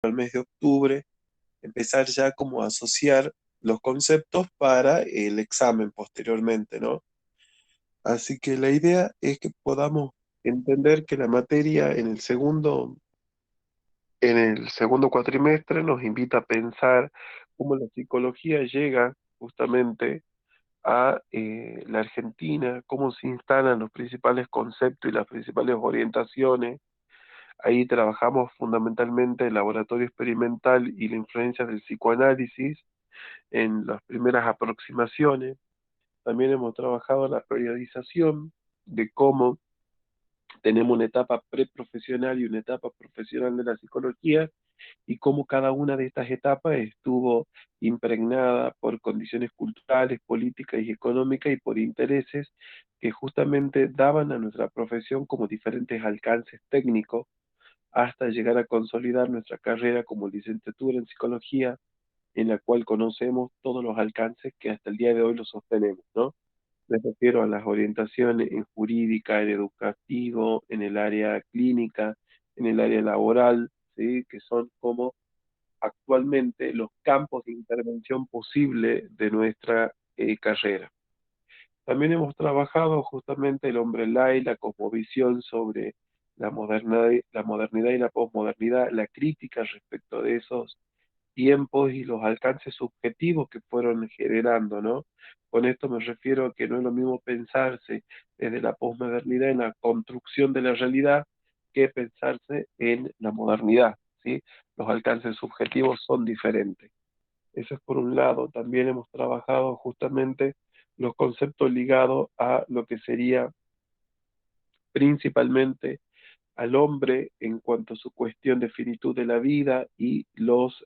al mes de octubre, empezar ya como a asociar los conceptos para el examen posteriormente, ¿no? Así que la idea es que podamos entender que la materia en el segundo cuatrimestre nos invita a pensar cómo la psicología llega justamente a la Argentina, cómo se instalan los principales conceptos y las principales orientaciones. Ahí trabajamos fundamentalmente el laboratorio experimental y la influencia del psicoanálisis en las primeras aproximaciones. También hemos trabajado la periodización de cómo tenemos una etapa preprofesional y una etapa profesional de la psicología y cómo cada una de estas etapas estuvo impregnada por condiciones culturales, políticas y económicas y por intereses que justamente daban a nuestra profesión como diferentes alcances técnicos hasta llegar a consolidar nuestra carrera como licenciatura en psicología, en la cual conocemos todos los alcances que hasta el día de hoy los sostenemos, ¿no? Me refiero a las orientaciones en jurídica, en educativo, en el área clínica, en el área laboral, ¿sí? Que son como actualmente los campos de intervención posible de nuestra carrera. También hemos trabajado justamente el hombre y la cosmovisión sobre la modernidad y la posmodernidad, la crítica respecto de esos tiempos y los alcances subjetivos que fueron generando, ¿no? Con esto me refiero a que no es lo mismo pensarse desde la posmodernidad en la construcción de la realidad que pensarse en la modernidad, ¿sí? Los alcances subjetivos son diferentes. Eso es por un lado. También hemos trabajado justamente los conceptos ligados a lo que sería principalmente al hombre en cuanto a su cuestión de finitud de la vida y los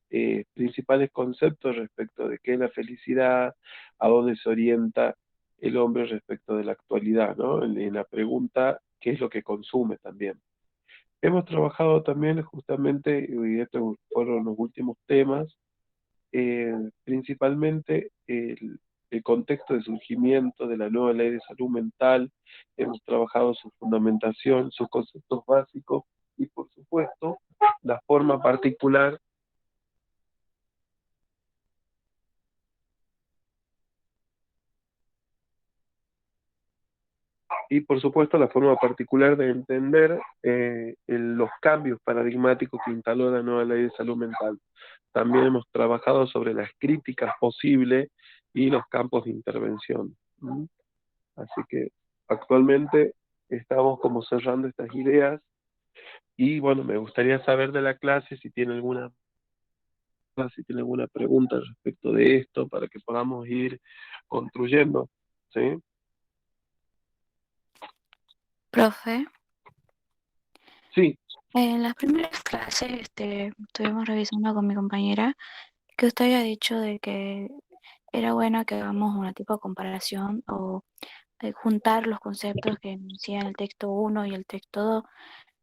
principales conceptos respecto de qué es la felicidad, a dónde se orienta el hombre respecto de la actualidad, ¿no? En la pregunta, ¿qué es lo que consume también? Hemos trabajado también justamente, y estos fueron los últimos temas, principalmente el contexto de surgimiento de la nueva ley de salud mental, hemos trabajado su fundamentación, sus conceptos básicos y por supuesto la forma particular y por supuesto la forma particular de entender los cambios paradigmáticos que instaló la nueva ley de salud mental. También hemos trabajado sobre las críticas posibles y los campos de intervención. ¿Mm? Así que actualmente estamos como cerrando estas ideas y bueno, me gustaría saber de la clase si tiene alguna pregunta respecto de esto para que podamos ir construyendo, ¿sí? Profe, Sí, en las primeras clases estuvimos revisando con mi compañera que usted había dicho de que era bueno que hagamos una tipo de comparación o juntar los conceptos que decían el texto uno y el texto 2,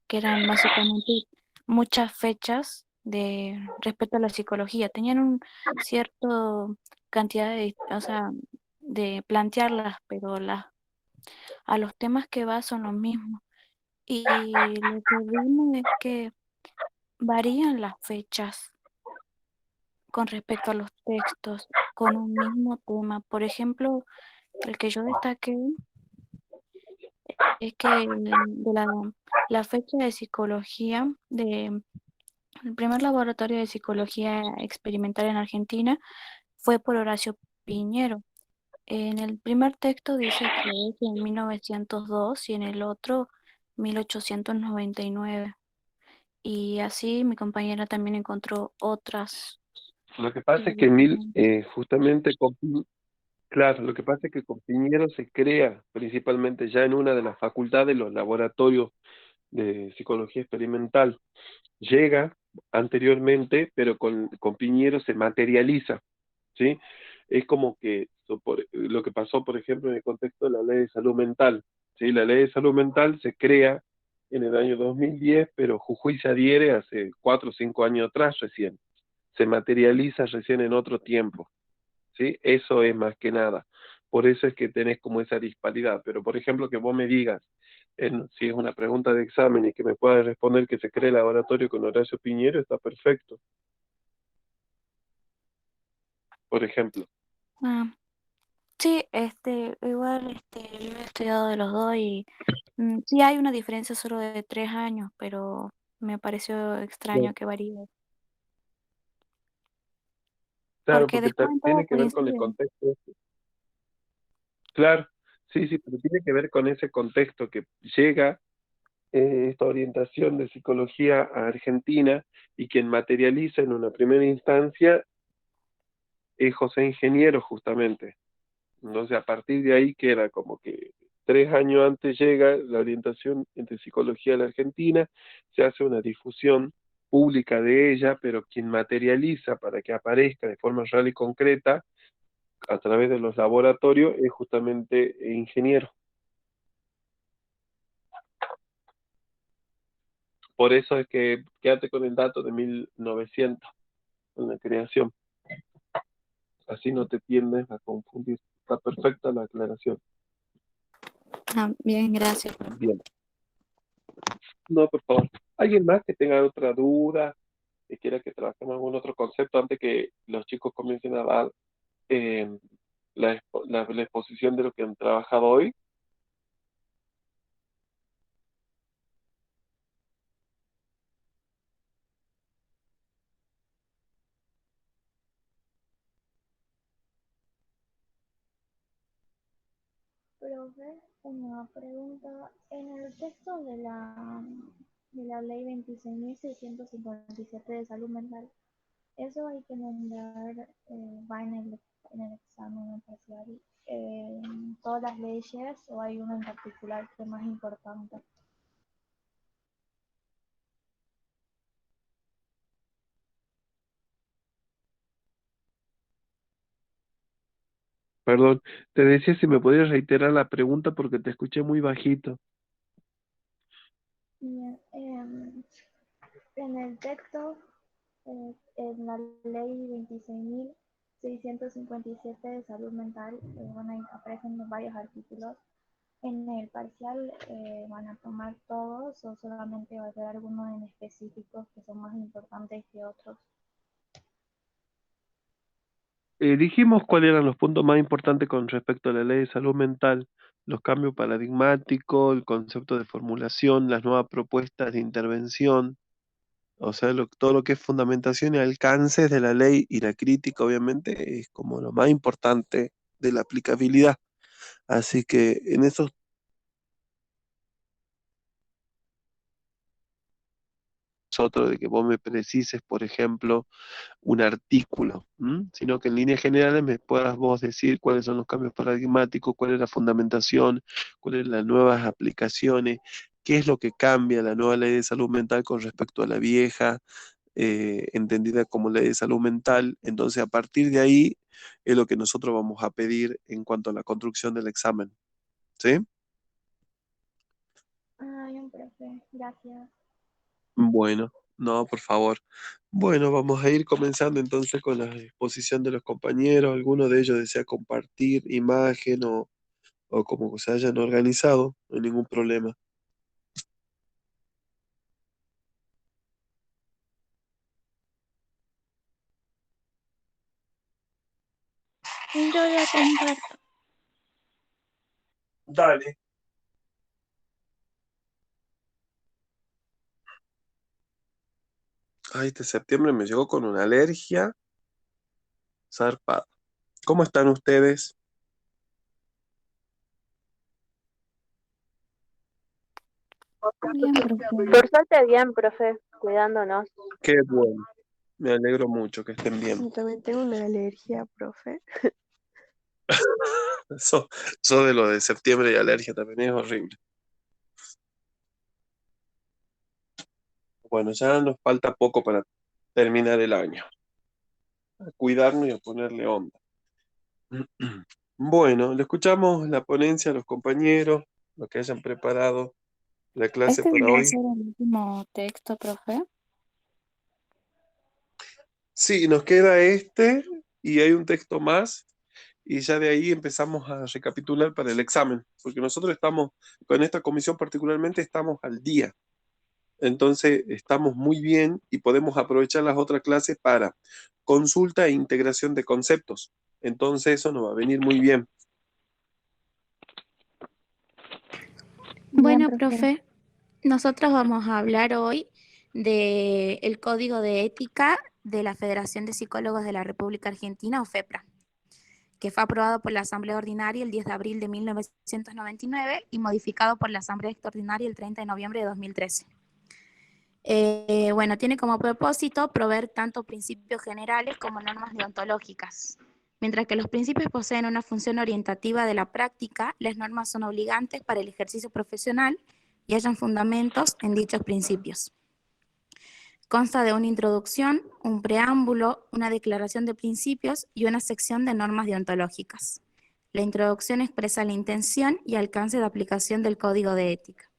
que eran básicamente muchas fechas de respecto a la psicología. Tenían un cierto cantidad o sea, de plantearlas, pero a los temas que va son los mismos. Y lo que vimos es que varían las fechas con respecto a los textos con un mismo tema. Por ejemplo, el que yo destaqué es que la fecha de psicología, el primer laboratorio de psicología experimental en Argentina fue por Horacio Piñero. En el primer texto dice que es en 1902 y en el otro 1899. Y así mi compañera también encontró otras lo que pasa es que diferentes. justamente claro, lo que pasa es que con Piñero se crea principalmente ya en una de las facultades los laboratorios de psicología experimental. Llega anteriormente, pero con Piñero se materializa, ¿sí? Es como que lo que pasó, por ejemplo, en el contexto de la ley de salud mental, ¿sí? La ley de salud mental se crea en el año 2010, pero Jujuy se adhiere hace 4 o 5 años atrás recién. Se materializa recién en otro tiempo, ¿sí? Eso es más que nada. Por eso es que tenés como esa disparidad. Pero, por ejemplo, que vos me digas, Si es una pregunta de examen y que me pueda responder que se cree laboratorio con Horacio Piñero, está perfecto, por ejemplo. Ah, sí, igual, yo he estudiado de los dos y sí hay una diferencia solo de 3 años, pero me pareció Claro, extraño que varíe. claro, Porque porque después en todo tiene que ver con el coincide. contexto. Claro, sí, sí, pero tiene que ver con ese contexto que llega esta orientación de psicología a Argentina y quien materializa en una primera instancia es José Ingeniero, justamente. Entonces, a partir de ahí queda como que 3 años antes llega la orientación de psicología a la Argentina, se hace una difusión pública de ella, pero quien materializa para que aparezca de forma real y concreta a través de los laboratorios es justamente Ingeniero. Por eso es que quédate con el dato de 1900 en la creación, así no te tiendes a confundir. Está perfecta la aclaración. Ah, bien, gracias. Bien. No, por favor. ¿Alguien más que tenga otra duda, que quiera que trabajemos algún otro concepto antes que los chicos comiencen a dar eh, la exposición de lo que han trabajado hoy? Profe, una pregunta. En el texto de la ley 26.657 de salud mental, ¿eso hay que nombrar, va en el examen parcial, todas las leyes o hay una en particular que es más importante? Perdón, te decía si me podías reiterar la pregunta porque te escuché muy bajito. Bien, en el texto, en la ley 26.657 de salud mental, bueno, ahí aparecen varios artículos. En el parcial, ¿van a tomar todos o solamente va a haber algunos en específicos que son más importantes que otros? Dijimos cuáles eran los puntos más importantes con respecto a la ley de salud mental, los cambios paradigmáticos, el concepto de formulación, las nuevas propuestas de intervención, o sea, todo lo que es fundamentación y alcances de la ley y la crítica, obviamente, es como lo más importante de la aplicabilidad. Así que en esos otros de que vos me precises, por ejemplo, un artículo, sino que en líneas generales me puedas vos decir cuáles son los cambios paradigmáticos, cuál es la fundamentación, cuáles son las nuevas aplicaciones, qué es lo que cambia la nueva ley de salud mental con respecto a la vieja, entendida como ley de salud mental. Entonces, a partir de ahí es lo que nosotros vamos a pedir en cuanto a la construcción del examen. ¿Sí? Ay, un profe, gracias. Bueno, no, por favor. Bueno, vamos a ir comenzando entonces con la exposición de los compañeros. Alguno de ellos desea compartir imagen o como se hayan organizado, no hay ningún problema. Yo ya comparto. Dale. Ay, este septiembre me llegó con una alergia zarpada. ¿Cómo están ustedes? Bien, profe. Por suerte bien, profe, cuidándonos. Qué bueno. Me alegro mucho que estén bien. Yo también tengo una alergia, profe. Eso de lo de septiembre y alergia también es horrible. Bueno, ya nos falta poco para terminar el año. A cuidarnos y a ponerle onda. Bueno, le escuchamos la ponencia a los compañeros, lo que hayan preparado la clase Este para viene a hoy. ser el último texto, profe. Sí, nos queda este y hay un texto más y ya de ahí empezamos a recapitular para el examen, porque nosotros estamos, con esta comisión particularmente, estamos al día. Entonces estamos muy bien y podemos aprovechar las otras clases para consulta e integración de conceptos. Entonces eso nos va a venir muy bien. Bien, Bueno, profe. profe, nosotros vamos a hablar hoy del Código de Ética de la Federación de Psicólogos de la República Argentina, o FEPRA, que fue aprobado por la Asamblea Ordinaria el 10 de abril de 1999 y modificado por la Asamblea Extraordinaria el 30 de noviembre de 2013. Bueno, tiene como propósito proveer tanto principios generales como normas deontológicas. Mientras que los principios poseen una función orientativa de la práctica, las normas son obligantes para el ejercicio profesional y hallan fundamentos en dichos principios. Consta de una introducción, un preámbulo, una declaración de principios y una sección de normas deontológicas. La introducción expresa la intención y alcance de aplicación del Código de Ética.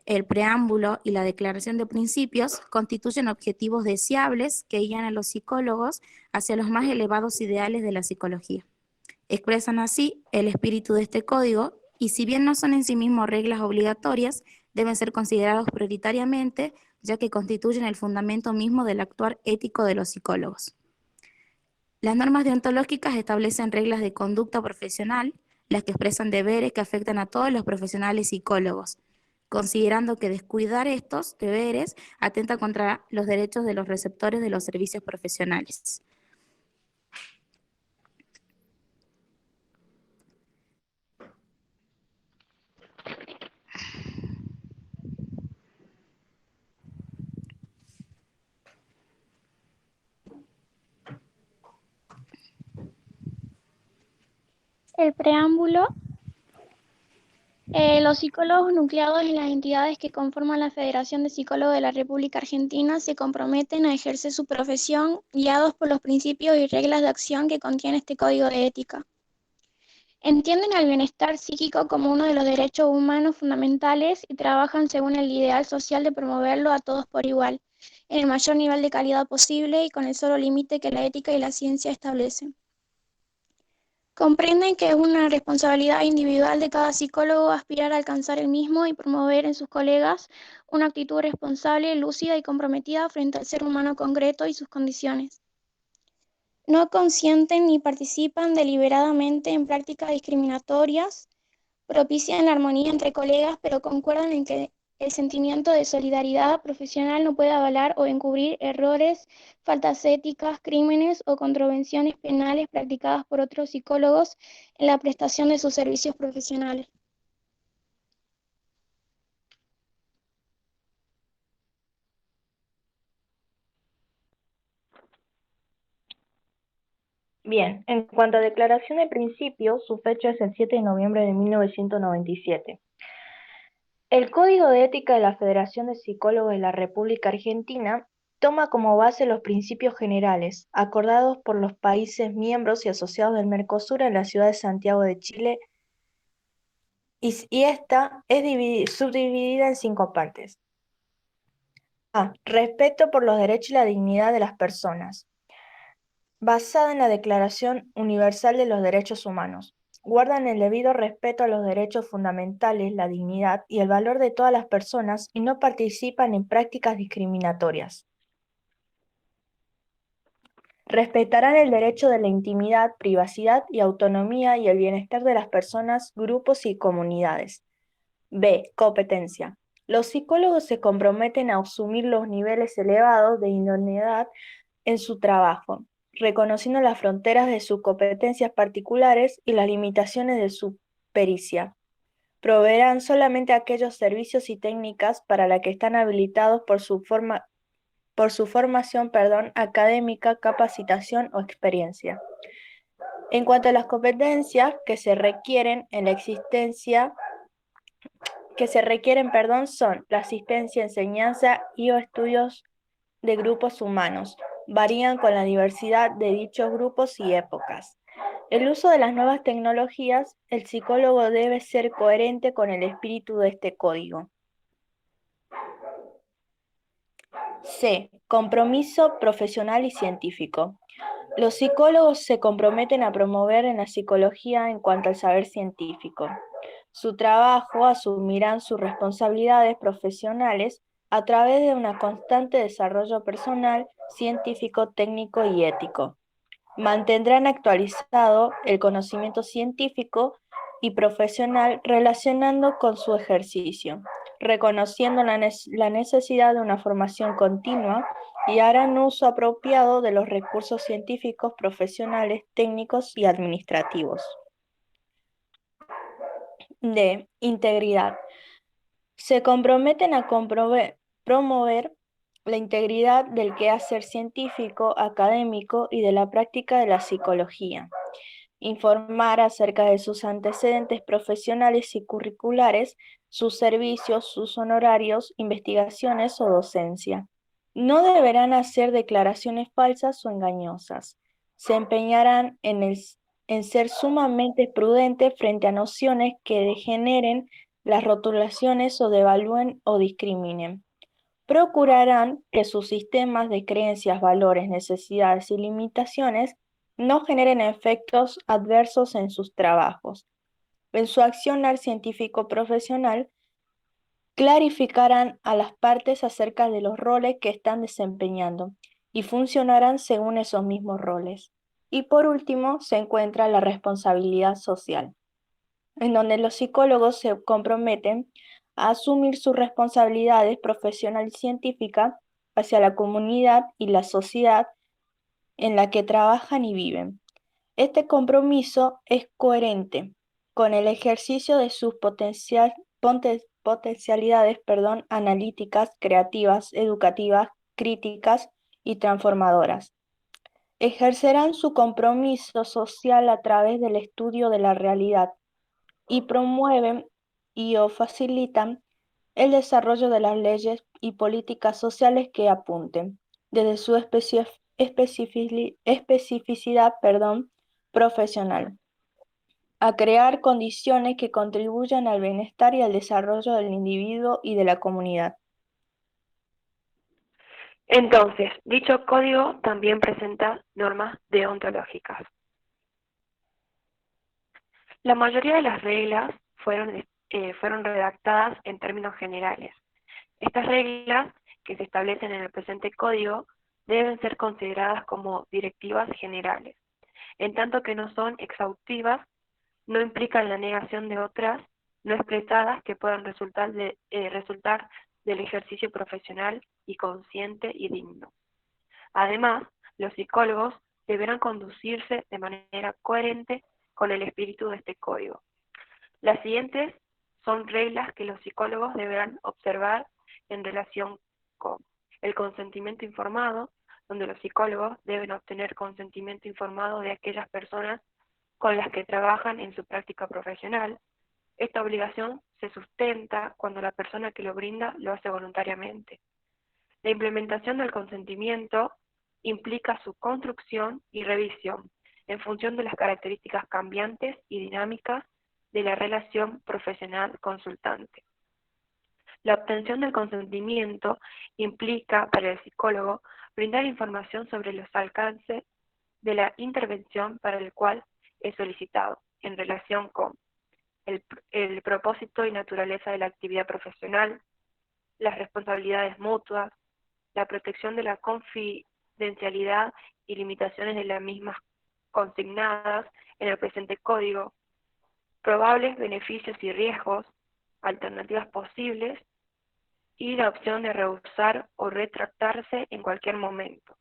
El preámbulo y la declaración de principios constituyen objetivos deseables que guían a los psicólogos hacia los más elevados ideales de la psicología. Expresan así el espíritu de este código y, si bien no son en sí mismos reglas obligatorias, deben ser considerados prioritariamente, ya que constituyen el fundamento mismo del actuar ético de los psicólogos. Las normas deontológicas establecen reglas de conducta profesional, las que expresan deberes que afectan a todos los profesionales psicólogos, considerando que descuidar estos deberes atenta contra los derechos de los receptores de los servicios profesionales. El preámbulo. Los psicólogos nucleados en las entidades que conforman la Federación de Psicólogos de la República Argentina se comprometen a ejercer su profesión guiados por los principios y reglas de acción que contiene este Código de Ética. Entienden al bienestar psíquico como uno de los derechos humanos fundamentales y trabajan según el ideal social de promoverlo a todos por igual, en el mayor nivel de calidad posible y con el solo límite que la ética y la ciencia establecen. Comprenden que es una responsabilidad individual de cada psicólogo aspirar a alcanzar el mismo y promover en sus colegas una actitud responsable, lúcida y comprometida frente al ser humano concreto y sus condiciones. No consienten ni participan deliberadamente en prácticas discriminatorias, propician la armonía entre colegas, pero concuerdan en que el sentimiento de solidaridad profesional no puede avalar o encubrir errores, faltas éticas, crímenes o contravenciones penales practicadas por otros psicólogos en la prestación de sus servicios profesionales. Bien, en cuanto a declaración de principios, su fecha es el 7 de noviembre de 1997. El Código de Ética de la Federación de Psicólogos de la República Argentina toma como base los principios generales acordados por los países miembros y asociados del Mercosur en la ciudad de Santiago de Chile, y esta es subdividida en 5 partes. A. Respeto por los derechos y la dignidad de las personas. Basada en la Declaración Universal de los Derechos Humanos. Guardan el debido respeto a los derechos fundamentales, la dignidad y el valor de todas las personas y no participan en prácticas discriminatorias. Respetarán el derecho de la intimidad, privacidad y autonomía y el bienestar de las personas, grupos y comunidades. B. Competencia. Los psicólogos se comprometen a asumir los niveles elevados de idoneidad en su trabajo, reconociendo las fronteras de sus competencias particulares y las limitaciones de su pericia. Proveerán solamente aquellos servicios y técnicas para la que están habilitados por su formación académica, capacitación o experiencia. En cuanto a las competencias que se requieren son la asistencia, enseñanza y o estudios de grupos humanos. Varían con la diversidad de dichos grupos y épocas. El uso de las nuevas tecnologías, el psicólogo debe ser coherente con el espíritu de este código. C. Compromiso profesional y científico. Los psicólogos se comprometen a promover en la psicología en cuanto al saber científico. Su trabajo asumirán sus responsabilidades profesionales a través de un constante desarrollo personal, científico, técnico y ético. Mantendrán actualizado el conocimiento científico y profesional relacionando con su ejercicio, reconociendo la necesidad de una formación continua y harán uso apropiado de los recursos científicos, profesionales, técnicos y administrativos. D. Integridad. Se comprometen a promover la integridad del quehacer científico, académico y de la práctica de la psicología. Informar acerca de sus antecedentes profesionales y curriculares, sus servicios, sus honorarios, investigaciones o docencia. No deberán hacer declaraciones falsas o engañosas. Se empeñarán en ser sumamente prudentes frente a nociones que degeneren las rotulaciones o devalúen o discriminen. Procurarán que sus sistemas de creencias, valores, necesidades y limitaciones no generen efectos adversos en sus trabajos. En su accionar científico profesional, clarificarán a las partes acerca de los roles que están desempeñando y funcionarán según esos mismos roles. Y por último, se encuentra la responsabilidad social, en donde los psicólogos se comprometen a asumir sus responsabilidades profesional y científica hacia la comunidad y la sociedad en la que trabajan y viven. Este compromiso es coherente con el ejercicio de sus potencialidades analíticas, creativas, educativas, críticas y transformadoras. Ejercerán su compromiso social a través del estudio de la realidad y promueven o facilitan el desarrollo de las leyes y políticas sociales que apunten, desde su especificidad profesional, a crear condiciones que contribuyan al bienestar y al desarrollo del individuo y de la comunidad. Entonces, dicho código también presenta normas deontológicas. La mayoría de las reglas fueron redactadas en términos generales. Estas reglas, que se establecen en el presente código, deben ser consideradas como directivas generales, en tanto que no son exhaustivas, no implican la negación de otras no expresadas que puedan resultar del ejercicio profesional y consciente y digno. Además, los psicólogos deberán conducirse de manera coherente con el espíritu de este código. Las siguientes son reglas que los psicólogos deberán observar en relación con el consentimiento informado, donde los psicólogos deben obtener consentimiento informado de aquellas personas con las que trabajan en su práctica profesional. Esta obligación se sustenta cuando la persona que lo brinda lo hace voluntariamente. La implementación del consentimiento implica su construcción y revisión en función de las características cambiantes y dinámicas de la relación profesional-consultante. La obtención del consentimiento implica para el psicólogo brindar información sobre los alcances de la intervención para el cual es solicitado, en relación con el propósito y naturaleza de la actividad profesional, las responsabilidades mutuas, la protección de la confidencialidad y limitaciones de las mismas consignadas en el presente código, probables beneficios y riesgos, alternativas posibles y la opción de rehusar o retractarse en cualquier momento.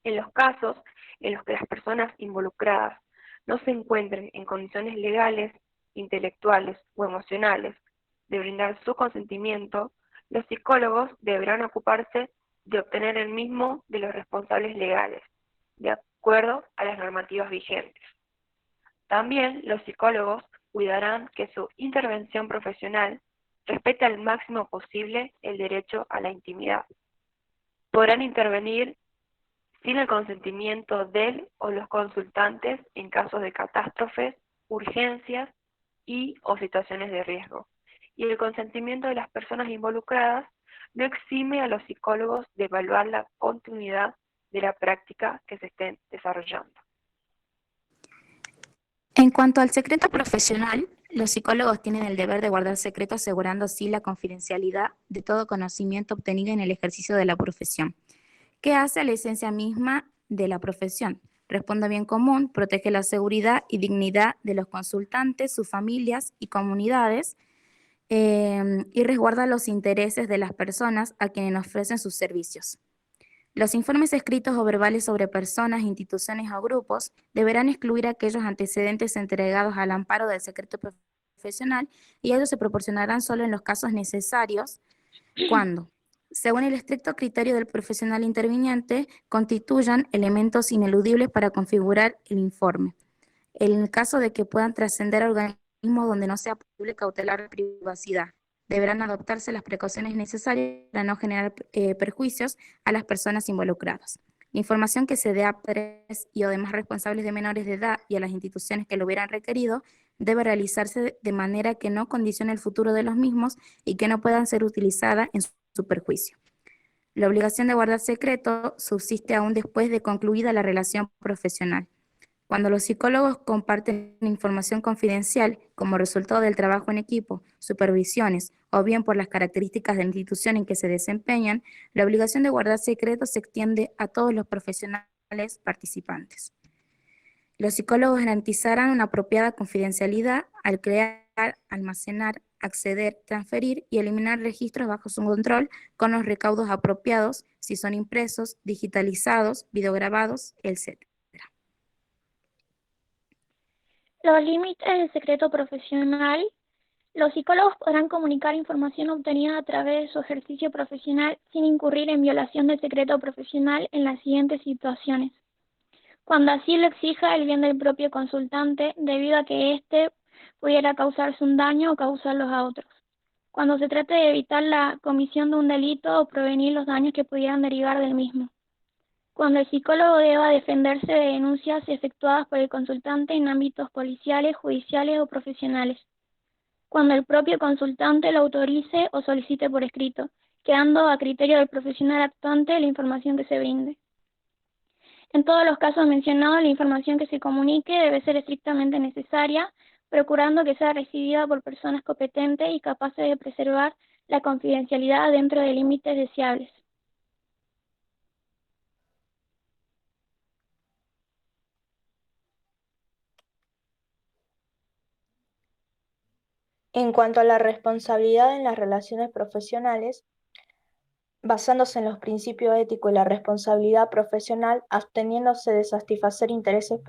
En los casos en los que las personas involucradas no se encuentren en condiciones legales, intelectuales o emocionales de brindar su consentimiento, los psicólogos deberán ocuparse de obtener el mismo de los responsables legales, de acuerdo a las normativas vigentes. También los psicólogos cuidarán que su intervención profesional respete al máximo posible el derecho a la intimidad. Podrán intervenir sin el consentimiento del o los consultantes en casos de catástrofes, urgencias o situaciones de riesgo. Y el consentimiento de las personas involucradas no exime a los psicólogos de evaluar la continuidad de la práctica que se esté desarrollando. En cuanto al secreto profesional, los psicólogos tienen el deber de guardar secreto asegurando así la confidencialidad de todo conocimiento obtenido en el ejercicio de la profesión, que hace a la esencia misma de la profesión. Responde a bien común, protege la seguridad y dignidad de los consultantes, sus familias y comunidades, y resguarda los intereses de las personas a quienes ofrecen sus servicios. Los informes escritos o verbales sobre personas, instituciones o grupos deberán excluir aquellos antecedentes entregados al amparo del secreto profesional y ellos se proporcionarán solo en los casos necesarios cuando, según el estricto criterio del profesional interviniente, constituyan elementos ineludibles para configurar el informe. En el caso de que puedan trascender a organismos donde no sea posible cautelar la privacidad, deberán adoptarse las precauciones necesarias para no generar perjuicios a las personas involucradas. La información que se dé a padres y o demás responsables de menores de edad y a las instituciones que lo hubieran requerido debe realizarse de manera que no condicione el futuro de los mismos y que no puedan ser utilizadas en su perjuicio. La obligación de guardar secreto subsiste aún después de concluida la relación profesional. Cuando los psicólogos comparten información confidencial como resultado del trabajo en equipo, supervisiones o bien por las características de la institución en que se desempeñan, la obligación de guardar secretos se extiende a todos los profesionales participantes. Los psicólogos garantizarán una apropiada confidencialidad al crear, almacenar, acceder, transferir y eliminar registros bajo su control con los recaudos apropiados si son impresos, digitalizados, videograbados, etc. Los límites del secreto profesional. Los psicólogos podrán comunicar información obtenida a través de su ejercicio profesional sin incurrir en violación del secreto profesional en las siguientes situaciones. Cuando así lo exija el bien del propio consultante, debido a que éste pudiera causarse un daño o causarlos a otros. Cuando se trate de evitar la comisión de un delito o prevenir los daños que pudieran derivar del mismo. Cuando el psicólogo deba defenderse de denuncias efectuadas por el consultante en ámbitos policiales, judiciales o profesionales. Cuando el propio consultante lo autorice o solicite por escrito, quedando a criterio del profesional actuante la información que se brinde. En todos los casos mencionados, la información que se comunique debe ser estrictamente necesaria, procurando que sea recibida por personas competentes y capaces de preservar la confidencialidad dentro de límites deseables. En cuanto a la responsabilidad en las relaciones profesionales, basándose en los principios éticos y la responsabilidad profesional, absteniéndose de satisfacer intereses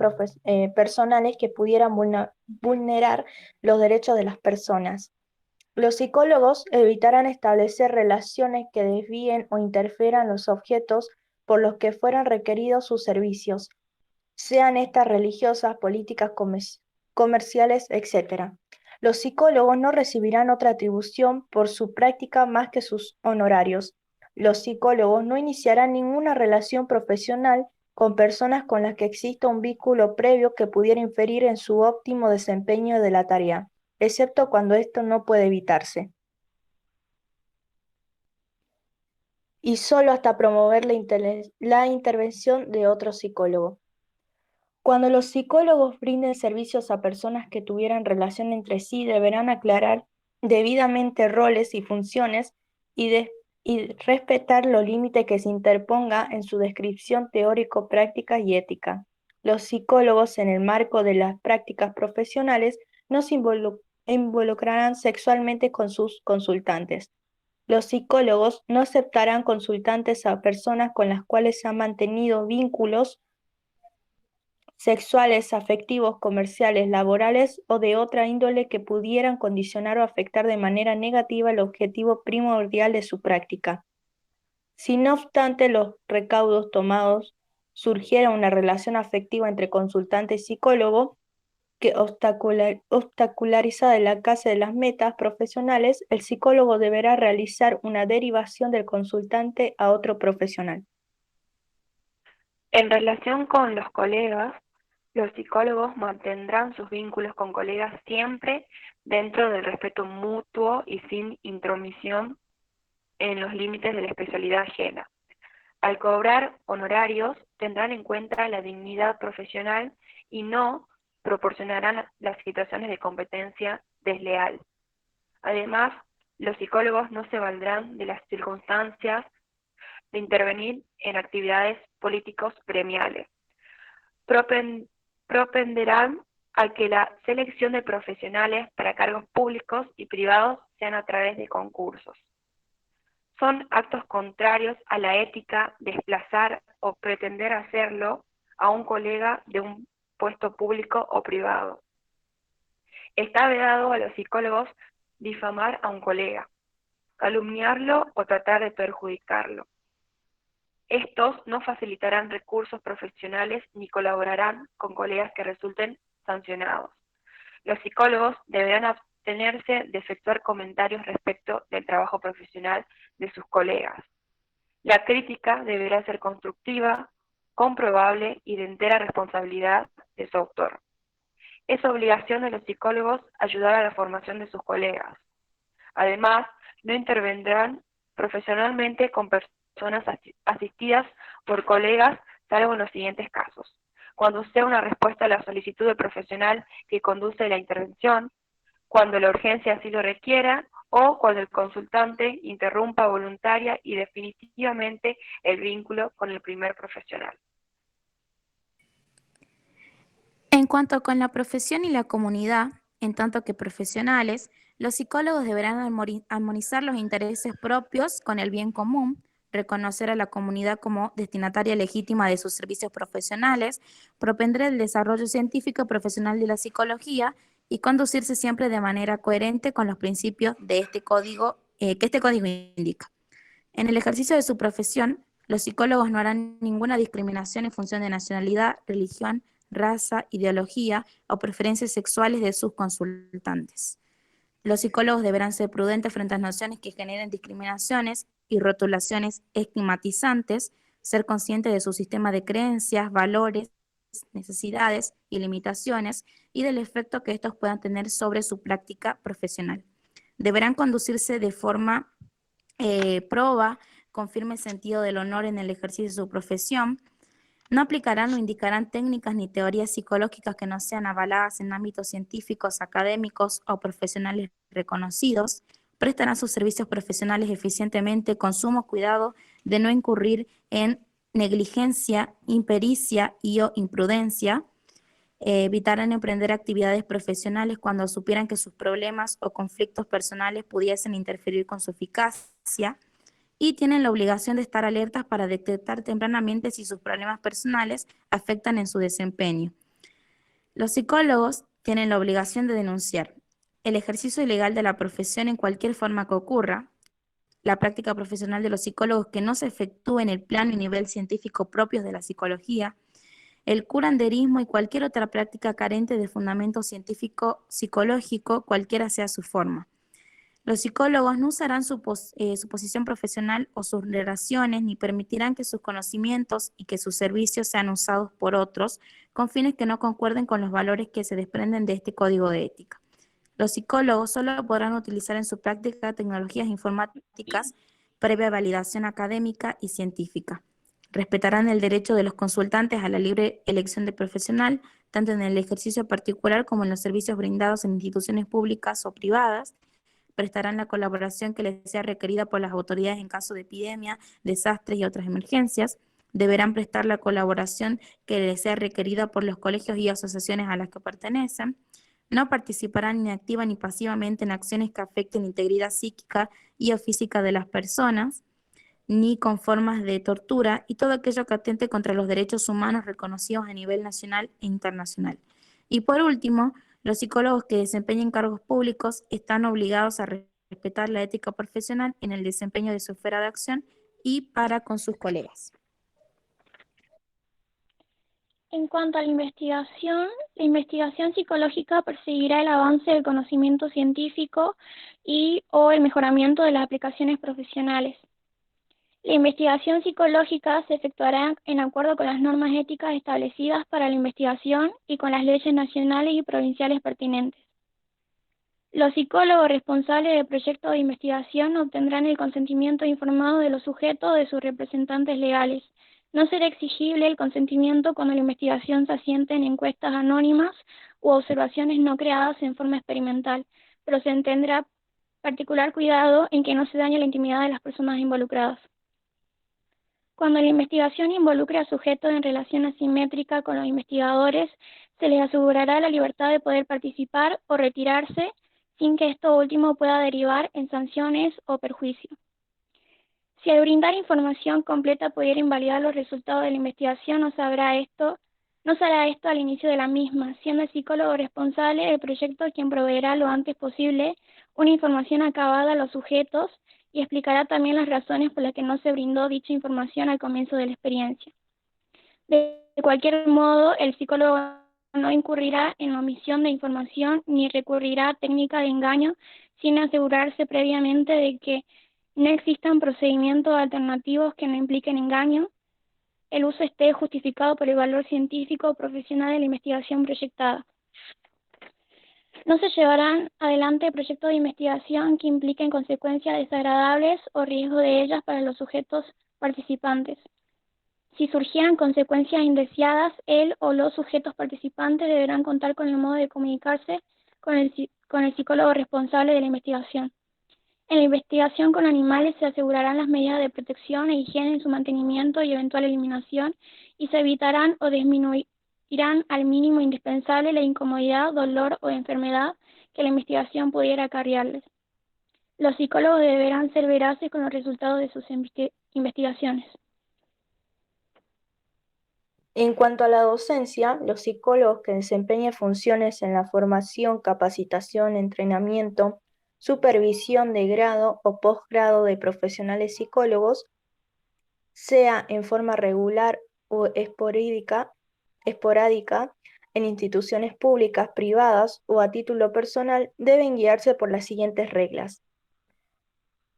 personales que pudieran vulnerar los derechos de las personas. Los psicólogos evitarán establecer relaciones que desvíen o interfieran los objetos por los que fueran requeridos sus servicios, sean estas religiosas, políticas, comerciales, etc. Los psicólogos no recibirán otra atribución por su práctica más que sus honorarios. Los psicólogos no iniciarán ninguna relación profesional con personas con las que exista un vínculo previo que pudiera inferir en su óptimo desempeño de la tarea, excepto cuando esto no puede evitarse. Y solo hasta promover la intervención de otro psicólogo. Cuando los psicólogos brinden servicios a personas que tuvieran relación entre sí, deberán aclarar debidamente roles y funciones y respetar los límites que se interponga en su descripción teórico-práctica y ética. Los psicólogos, en el marco de las prácticas profesionales, no se involucrarán sexualmente con sus consultantes. Los psicólogos no aceptarán consultantes a personas con las cuales se han mantenido vínculos sexuales, afectivos, comerciales, laborales o de otra índole que pudieran condicionar o afectar de manera negativa el objetivo primordial de su práctica. Si no obstante los recaudos tomados surgiera una relación afectiva entre consultante y psicólogo que obstaculariza el alcance de las metas profesionales, el psicólogo deberá realizar una derivación del consultante a otro profesional. En relación con los colegas, los psicólogos mantendrán sus vínculos con colegas siempre dentro del respeto mutuo y sin intromisión en los límites de la especialidad ajena. Al cobrar honorarios, tendrán en cuenta la dignidad profesional y no proporcionarán las situaciones de competencia desleal. Además, los psicólogos no se valdrán de las circunstancias de intervenir en actividades políticos gremiales. Propenderán a que la selección de profesionales para cargos públicos y privados sean a través de concursos. Son actos contrarios a la ética desplazar o pretender hacerlo a un colega de un puesto público o privado. Está vedado a los psicólogos difamar a un colega, calumniarlo o tratar de perjudicarlo. Estos no facilitarán recursos profesionales ni colaborarán con colegas que resulten sancionados. Los psicólogos deberán abstenerse de efectuar comentarios respecto del trabajo profesional de sus colegas. La crítica deberá ser constructiva, comprobable y de entera responsabilidad de su autor. Es obligación de los psicólogos ayudar a la formación de sus colegas. Además, no intervendrán profesionalmente con personas asistidas por colegas, salvo en los siguientes casos: cuando sea una respuesta a la solicitud del profesional que conduce la intervención, cuando la urgencia así lo requiera, o cuando el consultante interrumpa voluntaria y definitivamente el vínculo con el primer profesional. En cuanto con la profesión y la comunidad, en tanto que profesionales, los psicólogos deberán armonizar los intereses propios con el bien común, reconocer a la comunidad como destinataria legítima de sus servicios profesionales, propender el desarrollo científico y profesional de la psicología y conducirse siempre de manera coherente con los principios de este código, que este código indica. En el ejercicio de su profesión, los psicólogos no harán ninguna discriminación en función de nacionalidad, religión, raza, ideología o preferencias sexuales de sus consultantes. Los psicólogos deberán ser prudentes frente a nociones que generen discriminaciones y rotulaciones estigmatizantes, ser conscientes de su sistema de creencias, valores, necesidades y limitaciones y del efecto que estos puedan tener sobre su práctica profesional. Deberán conducirse de forma proba, con firme sentido del honor en el ejercicio de su profesión. No aplicarán o indicarán técnicas ni teorías psicológicas que no sean avaladas en ámbitos científicos, académicos o profesionales reconocidos. Prestarán sus servicios profesionales eficientemente con sumo cuidado de no incurrir en negligencia, impericia y o imprudencia. Evitarán emprender actividades profesionales cuando supieran que sus problemas o conflictos personales pudiesen interferir con su eficacia. Y tienen la obligación de estar alertas para detectar tempranamente si sus problemas personales afectan en su desempeño. Los psicólogos tienen la obligación de denunciar el ejercicio ilegal de la profesión en cualquier forma que ocurra, la práctica profesional de los psicólogos que no se efectúe en el plano y nivel científico propios de la psicología, el curanderismo y cualquier otra práctica carente de fundamento científico psicológico, cualquiera sea su forma. Los psicólogos no usarán su posición profesional o sus relaciones ni permitirán que sus conocimientos y que sus servicios sean usados por otros con fines que no concuerden con los valores que se desprenden de este código de ética. Los psicólogos solo podrán utilizar en su práctica tecnologías informáticas previa validación académica y científica. Respetarán el derecho de los consultantes a la libre elección de profesional, tanto en el ejercicio particular como en los servicios brindados en instituciones públicas o privadas. Prestarán la colaboración que les sea requerida por las autoridades en caso de epidemia, desastres y otras emergencias. Deberán prestar la colaboración que les sea requerida por los colegios y asociaciones a las que pertenecen. No participarán ni activa ni pasivamente en acciones que afecten la integridad psíquica y o física de las personas, ni con formas de tortura y todo aquello que atente contra los derechos humanos reconocidos a nivel nacional e internacional. Y por último, los psicólogos que desempeñen cargos públicos están obligados a respetar la ética profesional en el desempeño de su esfera de acción y para con sus colegas. En cuanto a la investigación psicológica perseguirá el avance del conocimiento científico y o el mejoramiento de las aplicaciones profesionales. La investigación psicológica se efectuará en acuerdo con las normas éticas establecidas para la investigación y con las leyes nacionales y provinciales pertinentes. Los psicólogos responsables del proyecto de investigación obtendrán el consentimiento informado de los sujetos de sus representantes legales. No será exigible el consentimiento cuando la investigación se asiente en encuestas anónimas u observaciones no creadas en forma experimental, pero se tendrá particular cuidado en que no se dañe la intimidad de las personas involucradas. Cuando la investigación involucre a sujetos en relación asimétrica con los investigadores, se les asegurará la libertad de poder participar o retirarse sin que esto último pueda derivar en sanciones o perjuicio. Si al brindar información completa pudiera invalidar los resultados de la investigación, no se hará esto al inicio de la misma, siendo el psicólogo responsable del proyecto quien proveerá lo antes posible una información acabada a los sujetos y explicará también las razones por las que no se brindó dicha información al comienzo de la experiencia. De cualquier modo, el psicólogo no incurrirá en la omisión de información ni recurrirá a técnicas de engaño sin asegurarse previamente de que no existan procedimientos alternativos que no impliquen engaño, el uso esté justificado por el valor científico o profesional de la investigación proyectada. No se llevarán adelante proyectos de investigación que impliquen consecuencias desagradables o riesgo de ellas para los sujetos participantes. Si surgieran consecuencias indeseadas, él o los sujetos participantes deberán contar con el modo de comunicarse con el psicólogo responsable de la investigación. En la investigación con animales se asegurarán las medidas de protección e higiene en su mantenimiento y eventual eliminación y se evitarán o disminuirán al mínimo indispensable la incomodidad, dolor o enfermedad que la investigación pudiera acarrearles. Los psicólogos deberán ser veraces con los resultados de sus investigaciones. En cuanto a la docencia, los psicólogos que desempeñen funciones en la formación, capacitación, entrenamiento, supervisión de grado o posgrado de profesionales psicólogos, sea en forma regular o esporádica, en instituciones públicas, privadas o a título personal, deben guiarse por las siguientes reglas.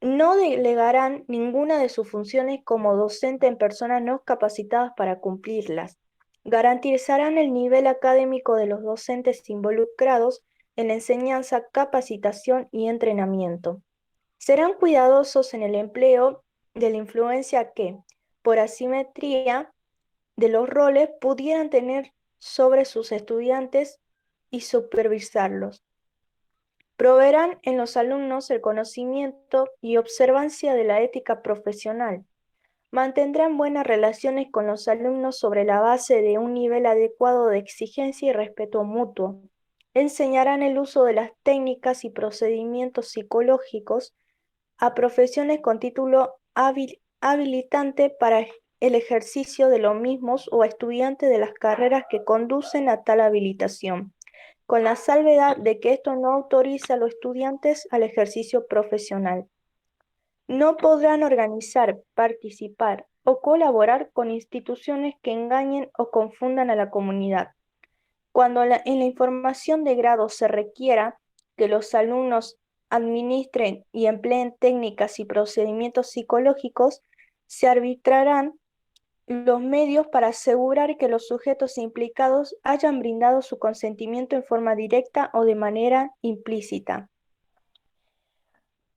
No delegarán ninguna de sus funciones como docente en personas no capacitadas para cumplirlas. Garantizarán el nivel académico de los docentes involucrados en la enseñanza, capacitación y entrenamiento. Serán cuidadosos en el empleo de la influencia que, por asimetría de los roles, pudieran tener sobre sus estudiantes y supervisarlos. Proveerán en los alumnos el conocimiento y observancia de la ética profesional. Mantendrán buenas relaciones con los alumnos sobre la base de un nivel adecuado de exigencia y respeto mutuo. Enseñarán el uso de las técnicas y procedimientos psicológicos a profesiones con título habilitante para el ejercicio de los mismos o a estudiantes de las carreras que conducen a tal habilitación, con la salvedad de que esto no autoriza a los estudiantes al ejercicio profesional. No podrán organizar, participar o colaborar con instituciones que engañen o confundan a la comunidad. Cuando en la información de grado se requiera que los alumnos administren y empleen técnicas y procedimientos psicológicos, se arbitrarán los medios para asegurar que los sujetos implicados hayan brindado su consentimiento en forma directa o de manera implícita.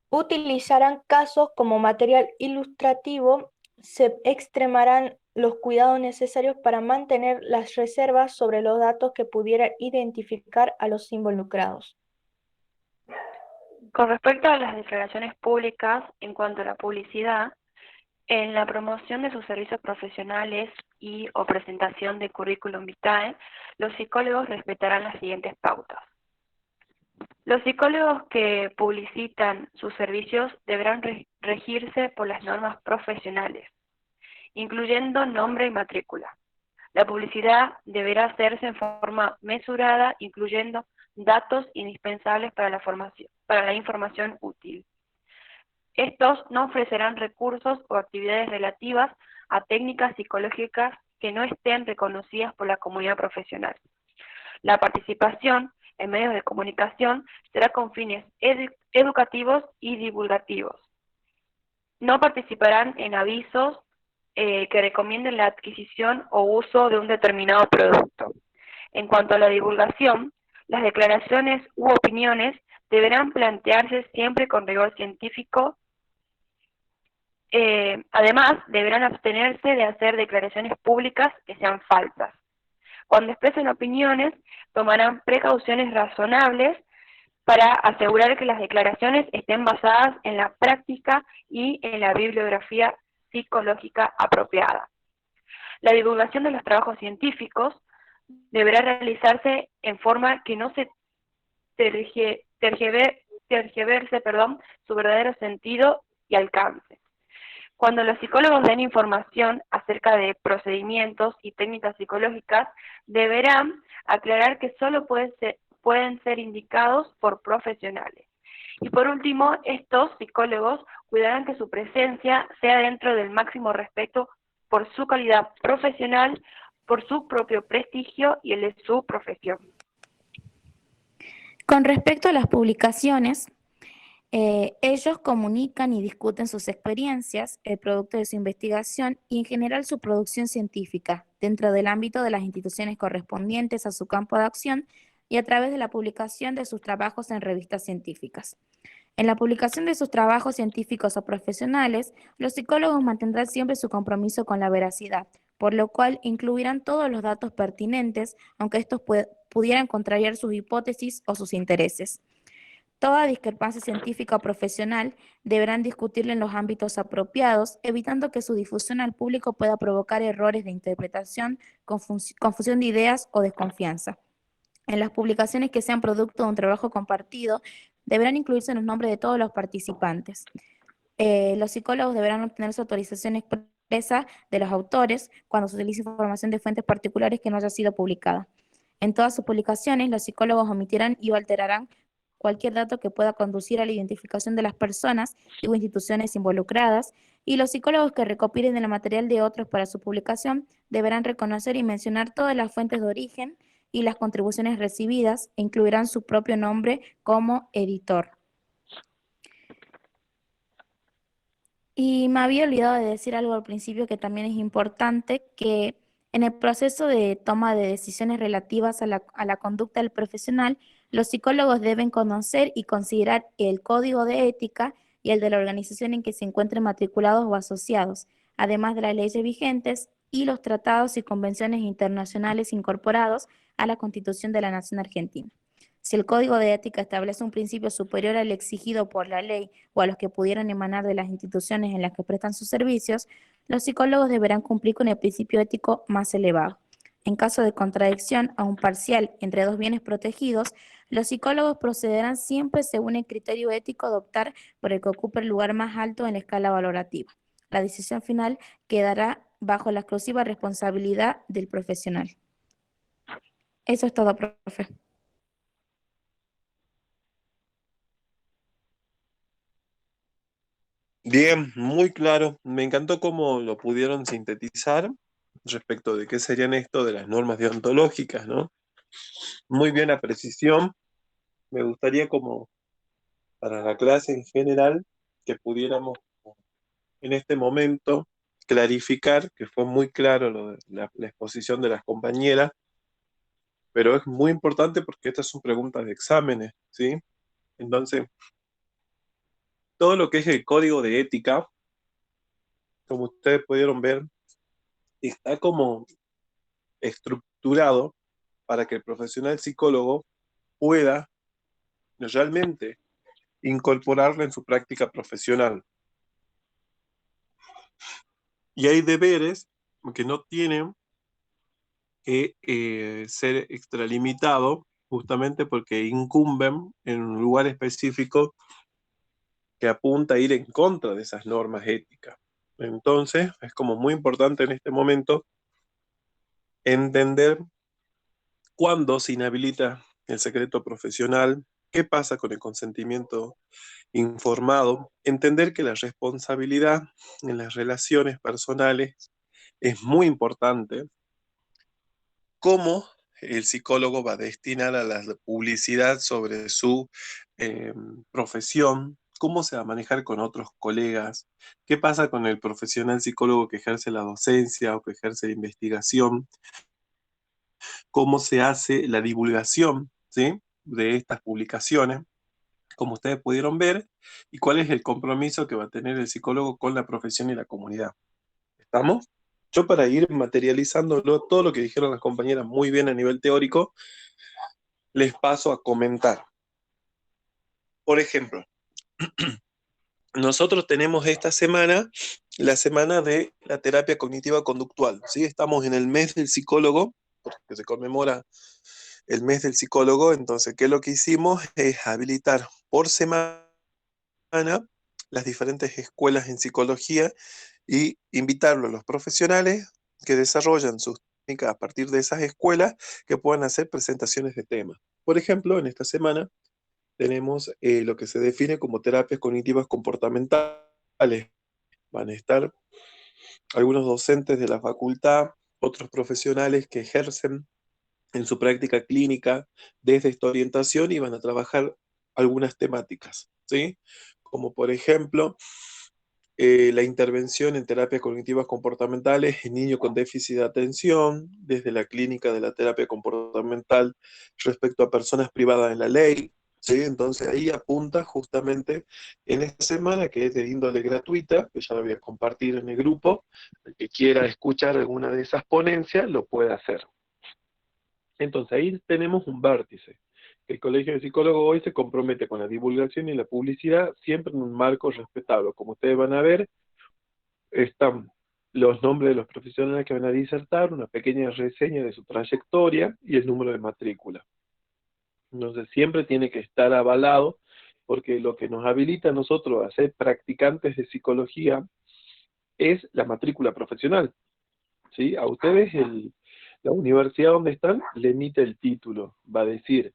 Utilizarán casos como material ilustrativo, se extremarán los cuidados necesarios para mantener las reservas sobre los datos que pudieran identificar a los involucrados. Con respecto a las declaraciones públicas en cuanto a la publicidad, en la promoción de sus servicios profesionales y o presentación de currículum vitae, los psicólogos respetarán las siguientes pautas. Los psicólogos que publicitan sus servicios deberán regirse por las normas profesionales, incluyendo nombre y matrícula. La publicidad deberá hacerse en forma mesurada, incluyendo datos indispensables para la información útil. Estos no ofrecerán recursos o actividades relativas a técnicas psicológicas que no estén reconocidas por la comunidad profesional. La participación en medios de comunicación será con fines educativos y divulgativos. No participarán en avisos que recomienden la adquisición o uso de un determinado producto. En cuanto a la divulgación, las declaraciones u opiniones deberán plantearse siempre con rigor científico. Además, deberán abstenerse de hacer declaraciones públicas que sean falsas. Cuando expresen opiniones, tomarán precauciones razonables para asegurar que las declaraciones estén basadas en la práctica y en la bibliografía psicológica apropiada. La divulgación de los trabajos científicos deberá realizarse en forma que no se tergiverse su verdadero sentido y alcance. Cuando los psicólogos den información acerca de procedimientos y técnicas psicológicas, deberán aclarar que solo pueden ser indicados por profesionales. Y por último, estos psicólogos cuidarán que su presencia sea dentro del máximo respeto por su calidad profesional, por su propio prestigio y el de su profesión. Con respecto a las publicaciones, ellos comunican y discuten sus experiencias, el producto de su investigación y en general su producción científica dentro del ámbito de las instituciones correspondientes a su campo de acción y a través de la publicación de sus trabajos en revistas científicas. En la publicación de sus trabajos científicos o profesionales, los psicólogos mantendrán siempre su compromiso con la veracidad, por lo cual incluirán todos los datos pertinentes, aunque estos pudieran contrariar sus hipótesis o sus intereses. Toda discrepancia científica o profesional deberán discutirla en los ámbitos apropiados, evitando que su difusión al público pueda provocar errores de interpretación, confusión de ideas o desconfianza. En las publicaciones que sean producto de un trabajo compartido, deberán incluirse los nombres de todos los participantes. Los psicólogos deberán obtener su autorización expresa de los autores cuando se utilice información de fuentes particulares que no haya sido publicada. En todas sus publicaciones, los psicólogos omitirán y o alterarán cualquier dato que pueda conducir a la identificación de las personas o instituciones involucradas, y los psicólogos que recopilen el material de otros para su publicación deberán reconocer y mencionar todas las fuentes de origen y las contribuciones recibidas e incluirán su propio nombre como editor. Y me había olvidado de decir algo al principio que también es importante, que en el proceso de toma de decisiones relativas a la conducta del profesional, los psicólogos deben conocer y considerar el código de ética y el de la organización en que se encuentren matriculados o asociados, además de las leyes vigentes y los tratados y convenciones internacionales incorporados a la Constitución de la Nación Argentina. Si el Código de Ética establece un principio superior al exigido por la ley o a los que pudieran emanar de las instituciones en las que prestan sus servicios, los psicólogos deberán cumplir con el principio ético más elevado. En caso de contradicción aún parcial entre dos bienes protegidos, los psicólogos procederán siempre según el criterio ético de optar por el que ocupe el lugar más alto en la escala valorativa. La decisión final quedará bajo la exclusiva responsabilidad del profesional. Eso es todo, profe. Bien, muy claro. Me encantó cómo lo pudieron sintetizar respecto de qué serían esto de las normas deontológicas, ¿no? Muy bien la precisión. Me gustaría como para la clase en general que pudiéramos en este momento clarificar, que fue muy claro lo de la exposición de las compañeras, pero es muy importante porque estas son preguntas de exámenes, ¿sí? Entonces, todo lo que es el código de ética, como ustedes pudieron ver, está como estructurado para que el profesional psicólogo pueda realmente incorporarlo en su práctica profesional. Y hay deberes que no tienen que ser extralimitados justamente porque incumben en un lugar específico que apunta a ir en contra de esas normas éticas. Entonces, es como muy importante en este momento entender cuándo se inhabilita el secreto profesional, qué pasa con el consentimiento informado, entender que la responsabilidad en las relaciones personales es muy importante, cómo el psicólogo va a destinar a la publicidad sobre su profesión, cómo se va a manejar con otros colegas, qué pasa con el profesional psicólogo que ejerce la docencia o que ejerce la investigación, cómo se hace la divulgación, ¿sí?, de estas publicaciones, como ustedes pudieron ver, y cuál es el compromiso que va a tener el psicólogo con la profesión y la comunidad. ¿Estamos? Yo, para ir materializándolo, todo lo que dijeron las compañeras muy bien a nivel teórico, les paso a comentar. Por ejemplo, nosotros tenemos esta semana la semana de la terapia cognitiva conductual, ¿sí? Estamos en el mes del psicólogo, porque se conmemora el mes del psicólogo. Entonces, ¿qué es lo que hicimos? Es habilitar por semana las diferentes escuelas en psicología y invitarlos a los profesionales que desarrollan sus técnicas a partir de esas escuelas, que puedan hacer presentaciones de temas. Por ejemplo, en esta semana tenemos lo que se define como terapias cognitivas comportamentales. Van a estar algunos docentes de la facultad, otros profesionales que ejercen en su práctica clínica desde esta orientación, y van a trabajar algunas temáticas, ¿sí? Como por ejemplo, la intervención en terapias cognitivas comportamentales en niños con déficit de atención, desde la clínica de la terapia comportamental respecto a personas privadas de la ley, ¿sí? Entonces ahí apunta justamente en esta semana, que es de índole gratuita, que ya lo voy a compartir en el grupo. El que quiera escuchar alguna de esas ponencias lo puede hacer. Entonces ahí tenemos un vértice. El Colegio de Psicólogos hoy se compromete con la divulgación y la publicidad, siempre en un marco respetable. Como ustedes van a ver, están los nombres de los profesionales que van a disertar, una pequeña reseña de su trayectoria y el número de matrícula. Entonces siempre tiene que estar avalado, porque lo que nos habilita a nosotros a ser practicantes de psicología es la matrícula profesional, ¿sí? A ustedes la universidad donde están le emite el título, va a decir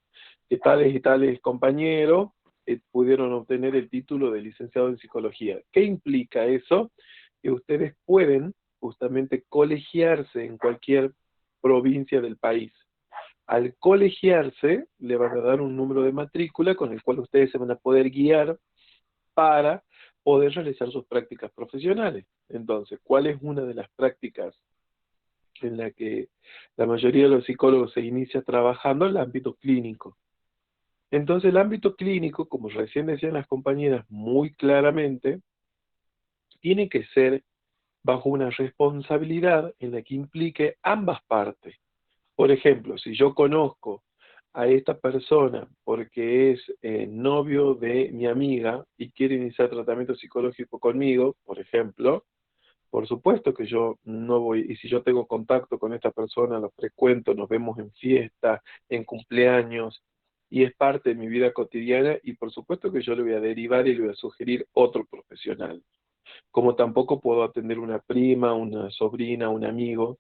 que tales y tales compañeros pudieron obtener el título de licenciado en psicología. ¿Qué implica eso? Que ustedes pueden justamente colegiarse en cualquier provincia del país. Al colegiarse, le van a dar un número de matrícula con el cual ustedes se van a poder guiar para poder realizar sus prácticas profesionales. Entonces, ¿cuál es una de las prácticas en la que la mayoría de los psicólogos se inicia trabajando? El ámbito clínico. Entonces, el ámbito clínico, como recién decían las compañeras muy claramente, tiene que ser bajo una responsabilidad en la que implique ambas partes. Por ejemplo, si yo conozco a esta persona porque es novio de mi amiga y quiere iniciar tratamiento psicológico conmigo, por ejemplo, por supuesto que yo no voy, y si yo tengo contacto con esta persona, lo frecuento, nos vemos en fiestas, en cumpleaños, y es parte de mi vida cotidiana, y por supuesto que yo le voy a derivar y le voy a sugerir otro profesional. Como tampoco puedo atender una prima, una sobrina, un amigo.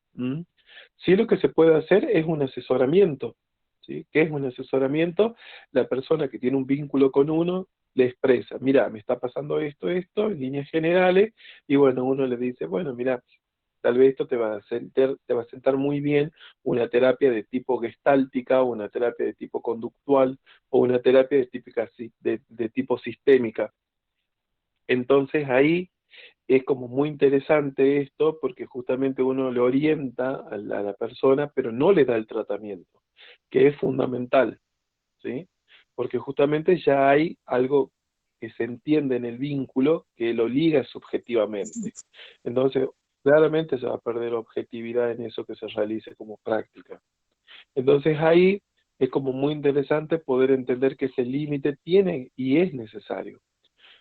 Sí, lo que se puede hacer es un asesoramiento, ¿sí? ¿Qué es un asesoramiento? La persona que tiene un vínculo con uno le expresa: mira, me está pasando esto, en líneas generales, y bueno, uno le dice: bueno, mira, tal vez esto te va a sentar muy bien una terapia de tipo gestáltica, o una terapia de tipo conductual, o una terapia de tipo sistémica. Entonces ahí es como muy interesante esto, porque justamente uno le orienta a la persona, pero no le da el tratamiento, que es fundamental, ¿sí? Porque justamente ya hay algo que se entiende en el vínculo que lo liga subjetivamente. Entonces, claramente se va a perder objetividad en eso que se realice como práctica. Entonces ahí es como muy interesante poder entender que ese límite tiene y es necesario.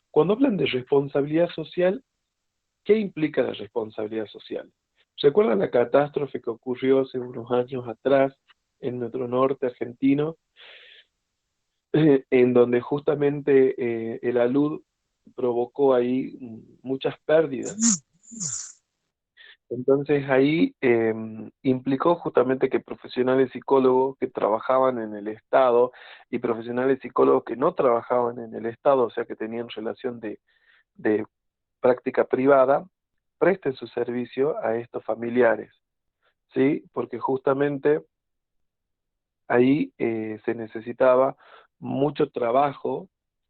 Cuando hablan de responsabilidad social, ¿qué implica la responsabilidad social? ¿Recuerdan la catástrofe que ocurrió hace unos años atrás en nuestro norte argentino, en donde justamente el alud provocó ahí muchas pérdidas? Entonces ahí implicó justamente que profesionales psicólogos que trabajaban en el Estado y profesionales psicólogos que no trabajaban en el Estado, o sea que tenían relación de práctica privada, presten su servicio a estos familiares, ¿sí? Porque justamente ahí se necesitaba mucho trabajo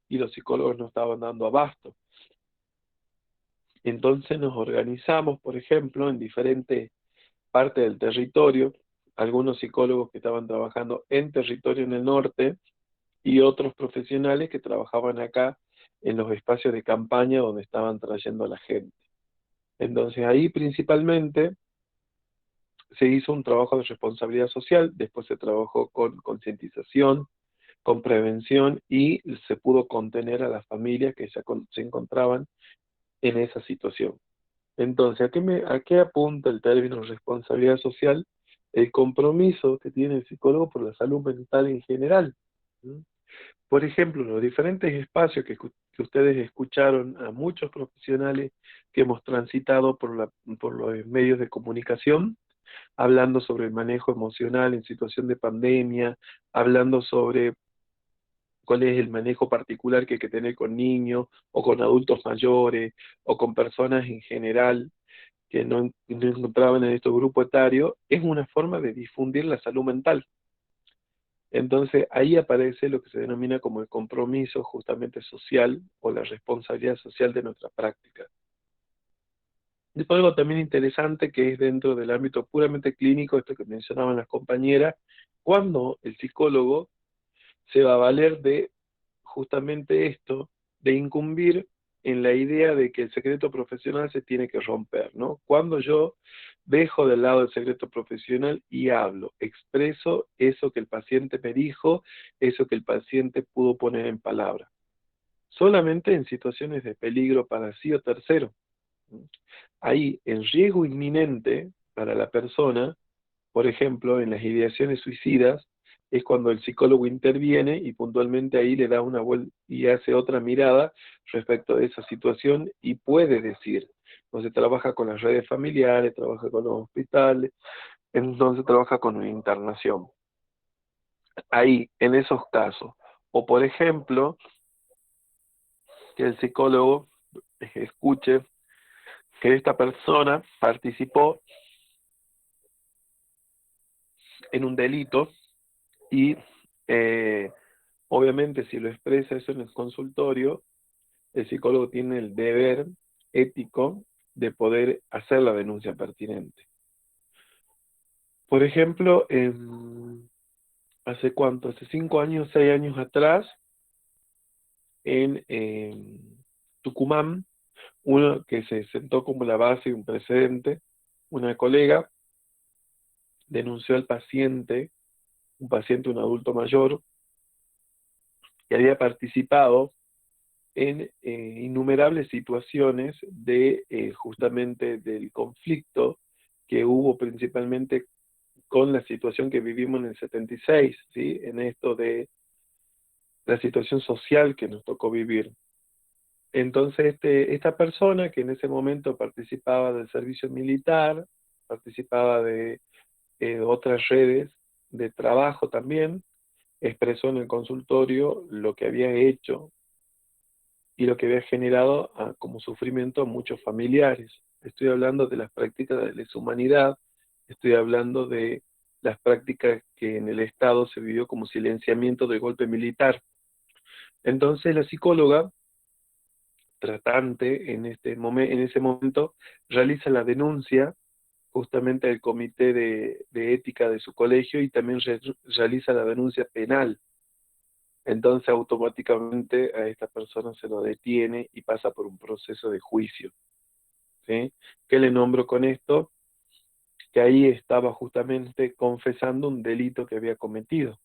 y los psicólogos no estaban dando abasto. Entonces nos organizamos, por ejemplo, en diferentes partes del territorio, algunos psicólogos que estaban trabajando en territorio en el norte, y otros profesionales que trabajaban acá en los espacios de campaña donde estaban trayendo a la gente. Entonces ahí principalmente se hizo un trabajo de responsabilidad social, después se trabajó con concientización, con prevención y se pudo contener a las familias que se encontraban en esa situación. Entonces, ¿a qué apunta el término responsabilidad social? El compromiso que tiene el psicólogo por la salud mental en general. ¿Mm? Por ejemplo, los diferentes espacios que ustedes escucharon a muchos profesionales que hemos transitado por los medios de comunicación, hablando sobre el manejo emocional en situación de pandemia, hablando sobre cuál es el manejo particular que hay que tener con niños o con adultos mayores o con personas en general que no encontraban en estos grupos etarios, es una forma de difundir la salud mental. Entonces ahí aparece lo que se denomina como el compromiso justamente social o la responsabilidad social de nuestra práctica. Después algo también interesante que es dentro del ámbito puramente clínico, esto que mencionaban las compañeras, cuando el psicólogo se va a valer de justamente esto, de incumbir en la idea de que el secreto profesional se tiene que romper, ¿no? Cuando yo dejo del lado del secreto profesional y hablo, expreso eso que el paciente me dijo, eso que el paciente pudo poner en palabras. Solamente en situaciones de peligro para sí o tercero. Ahí, el riesgo inminente para la persona, por ejemplo, en las ideaciones suicidas, es cuando el psicólogo interviene y puntualmente ahí le da una vuelta y hace otra mirada respecto de esa situación y puede decir. Entonces trabaja con las redes familiares, trabaja con los hospitales, entonces trabaja con una internación. Ahí, en esos casos. O por ejemplo, que el psicólogo escuche que esta persona participó en un delito y obviamente si lo expresa eso en el consultorio, el psicólogo tiene el deber ético de poder hacer la denuncia pertinente. Por ejemplo, ¿hace cuánto? Hace 5 años, 6 años atrás, en Tucumán, uno que se sentó como la base de un precedente, una colega denunció al paciente, un adulto mayor, que había participado en innumerables situaciones de justamente del conflicto que hubo principalmente con la situación que vivimos en el 76, ¿sí? En esto de la situación social que nos tocó vivir. Entonces, esta persona que en ese momento participaba del servicio militar, participaba de otras redes de trabajo también, expresó en el consultorio lo que había hecho y lo que había generado como sufrimiento a muchos familiares. Estoy hablando de las prácticas de deshumanidad, estoy hablando de las prácticas que en el Estado se vivió como silenciamiento del golpe militar. Entonces la psicóloga tratante en ese momento realiza la denuncia justamente al comité de ética de su colegio y también realiza la denuncia penal. Entonces automáticamente a esta persona se lo detiene y pasa por un proceso de juicio. ¿Sí? ¿Qué le nombro con esto? Que ahí estaba justamente confesando un delito que había cometido.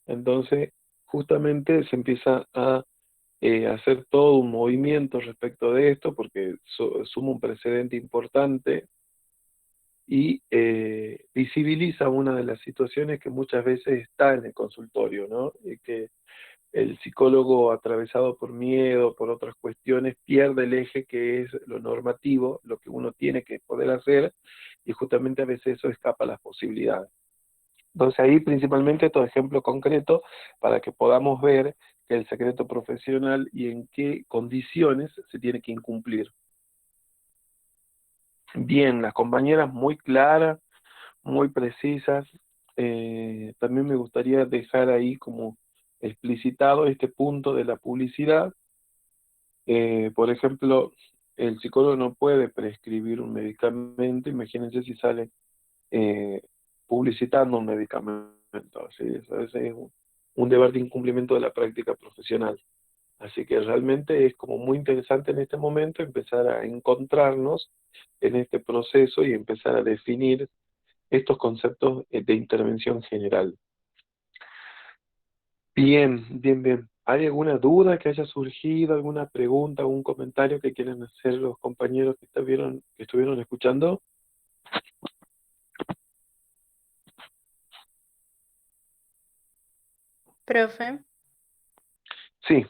Entonces, justamente se empieza a hacer todo un movimiento respecto de esto, porque suma un precedente importante y visibiliza una de las situaciones que muchas veces está en el consultorio, ¿no? Que el psicólogo atravesado por miedo, por otras cuestiones, pierde el eje que es lo normativo, lo que uno tiene que poder hacer, y justamente a veces eso escapa a las posibilidades. Entonces ahí principalmente estos ejemplos concretos para que podamos ver que el secreto profesional y en qué condiciones se tiene que incumplir. Bien, las compañeras muy claras, muy precisas. También me gustaría dejar ahí como explicitado este punto de la publicidad. Por ejemplo, el psicólogo no puede prescribir un medicamento, imagínense si sale publicitando un medicamento, ¿sí? Eso es un deber de incumplimiento de la práctica profesional. Así que realmente es como muy interesante en este momento empezar a encontrarnos en este proceso y empezar a definir estos conceptos de intervención general. Bien, bien, bien. ¿Hay alguna duda que haya surgido, alguna pregunta, algún comentario que quieran hacer los compañeros que estuvieron escuchando? Profe, Sí,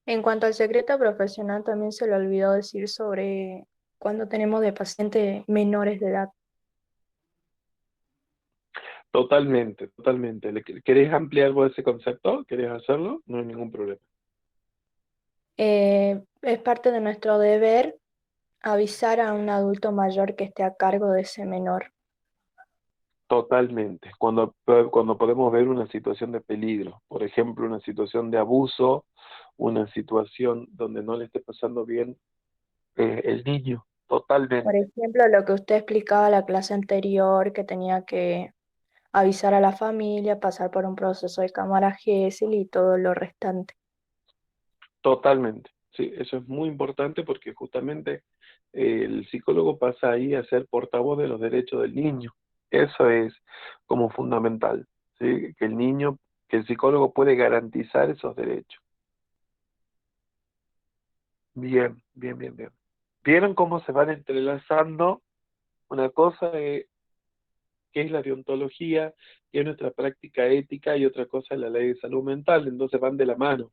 en cuanto al secreto profesional, también se le olvidó decir sobre cuando tenemos de pacientes menores de edad. totalmente, totalmente. ¿Querés ampliar vos ese concepto? ¿Querés hacerlo? No hay ningún problema. Es parte de nuestro deber avisar a un adulto mayor que esté a cargo de ese menor. Totalmente. Cuando podemos ver una situación de peligro, por ejemplo, una situación de abuso, una situación donde no le esté pasando bien el niño, Por totalmente. ejemplo, lo que usted explicaba en la clase anterior, que tenía que avisar a la familia, pasar por un proceso de cámara Gesell y todo lo restante. Totalmente, sí, eso es muy importante porque justamente el psicólogo pasa ahí a ser portavoz de los derechos del niño. Eso es como fundamental, ¿sí? Que el psicólogo puede garantizar esos derechos. Bien, bien, bien, bien. ¿Vieron cómo se van entrelazando? Una cosa que es la deontología, que es nuestra práctica ética, y otra cosa es la ley de salud mental, entonces van de la mano.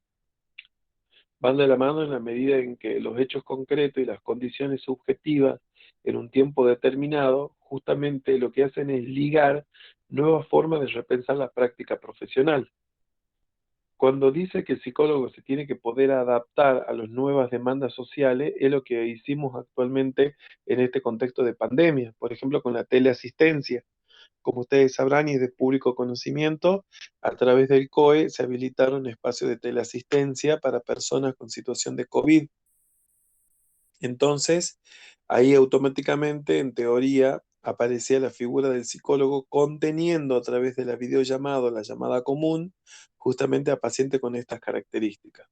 Van de la mano en la medida en que los hechos concretos y las condiciones subjetivas en un tiempo determinado justamente lo que hacen es ligar nuevas formas de repensar la práctica profesional. Cuando dice que el psicólogo se tiene que poder adaptar a las nuevas demandas sociales, es lo que hicimos actualmente en este contexto de pandemia, por ejemplo, con la teleasistencia. Como ustedes sabrán y es de público conocimiento, a través del COE se habilitaron espacios de teleasistencia para personas con situación de COVID. Entonces, ahí automáticamente, en teoría, aparecía la figura del psicólogo conteniendo a través de la videollamada o la llamada común, justamente a pacientes con estas características.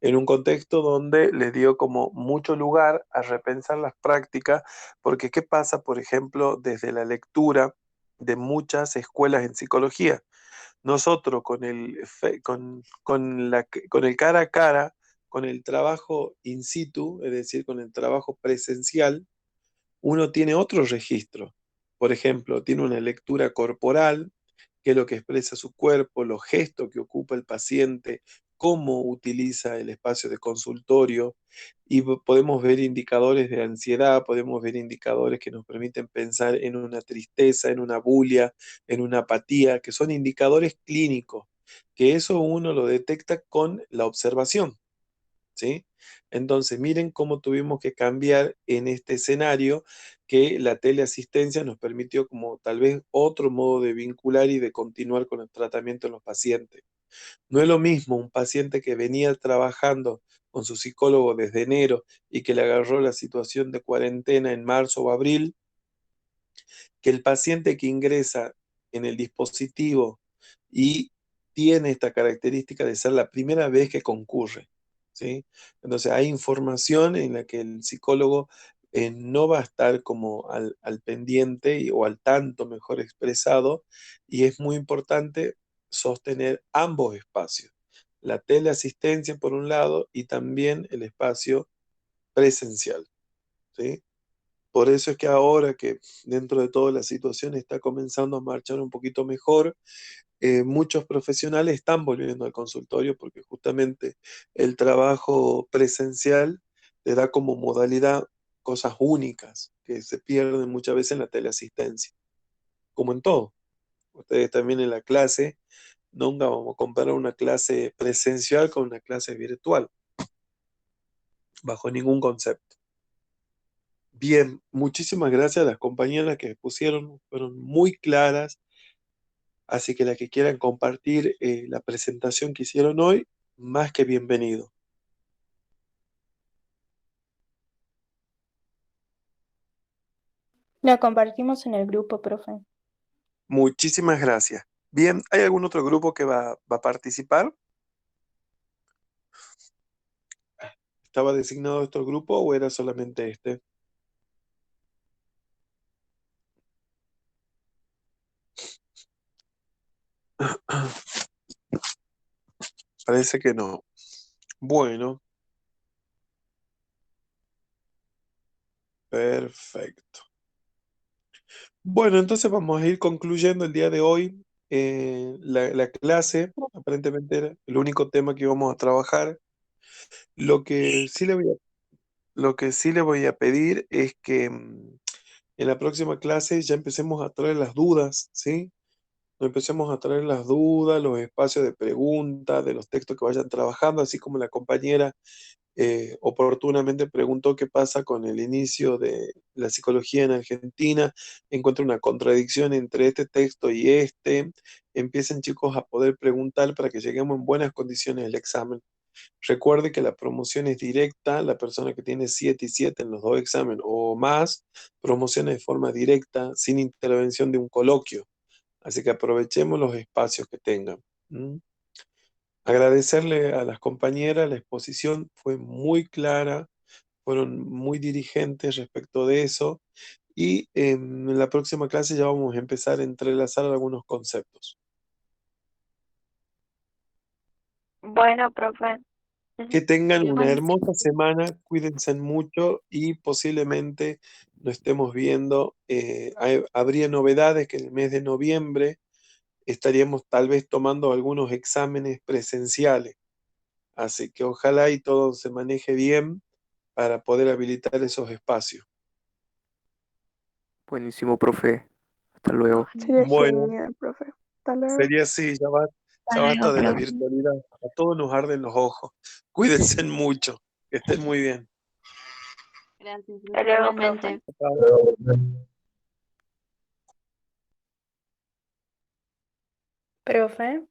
En un contexto donde le dio como mucho lugar a repensar las prácticas, porque ¿qué pasa, por ejemplo, desde la lectura de muchas escuelas en psicología? Nosotros con el cara a cara, con el trabajo in situ, es decir, con el trabajo presencial, uno tiene otro registro. Por ejemplo, tiene una lectura corporal, que es lo que expresa su cuerpo, los gestos que ocupa el paciente, cómo utiliza el espacio de consultorio, y podemos ver indicadores de ansiedad, podemos ver indicadores que nos permiten pensar en una tristeza, en una bulia, en una apatía, que son indicadores clínicos, que eso uno lo detecta con la observación. ¿Sí? Entonces, miren cómo tuvimos que cambiar en este escenario que la teleasistencia nos permitió como tal vez otro modo de vincular y de continuar con el tratamiento en los pacientes. No es lo mismo un paciente que venía trabajando con su psicólogo desde enero y que le agarró la situación de cuarentena en marzo o abril, que el paciente que ingresa en el dispositivo y tiene esta característica de ser la primera vez que concurre, ¿sí? Entonces hay información en la que el psicólogo no va a estar como al pendiente o al tanto mejor expresado, y es muy importante sostener ambos espacios, la teleasistencia por un lado y también el espacio presencial, ¿sí? Por eso es que ahora que dentro de toda la situación está comenzando a marchar un poquito mejor, muchos profesionales están volviendo al consultorio porque justamente el trabajo presencial te da como modalidad cosas únicas que se pierden muchas veces en la teleasistencia, como en todo. Ustedes también en la clase, nunca vamos a comparar una clase presencial con una clase virtual, bajo ningún concepto. Bien, muchísimas gracias a las compañeras que pusieron, fueron muy claras, así que las que quieran compartir la presentación que hicieron hoy, más que bienvenido. La compartimos en el grupo, profe. Muchísimas gracias. Bien, ¿hay algún otro grupo que va a participar? ¿Estaba designado este grupo o era solamente este? Parece que no. Bueno, perfecto. Bueno, entonces vamos a ir concluyendo el día de hoy la clase. Aparentemente era el único tema que íbamos a trabajar. Lo que sí lo que sí le voy a pedir es que en la próxima clase ya empecemos a traer las dudas, ¿sí? Nos empecemos a traer las dudas, los espacios de preguntas, de los textos que vayan trabajando, así como la compañera oportunamente preguntó qué pasa con el inicio de la psicología en Argentina, encuentra una contradicción entre este texto y este. Empiecen, chicos, a poder preguntar para que lleguemos en buenas condiciones al examen. Recuerde que la promoción es directa, la persona que tiene 7 y 7 en los dos exámenes o más, promociona de forma directa, sin intervención de un coloquio. Así que aprovechemos los espacios que tengan. ¿Mm? Agradecerle a las compañeras, la exposición fue muy clara, fueron muy dirigentes respecto de eso y en la próxima clase ya vamos a empezar a entrelazar algunos conceptos. Bueno, profe. Que tengan una Buenísimo. hermosa semana, cuídense mucho y posiblemente nos estemos viendo. Habría novedades que en el mes de noviembre estaríamos tal vez tomando algunos exámenes presenciales. Así que ojalá y todo se maneje bien para poder habilitar esos espacios. Buenísimo, profe. Hasta luego. Sería Bueno, genial, profe. Hasta luego. sería así, ya Hasta basta luego, de la profe. virtualidad. A todos nos arden los ojos. Cuídense mucho. Que estén muy bien. Gracias, Hasta luego, profe. igualmente. Profe.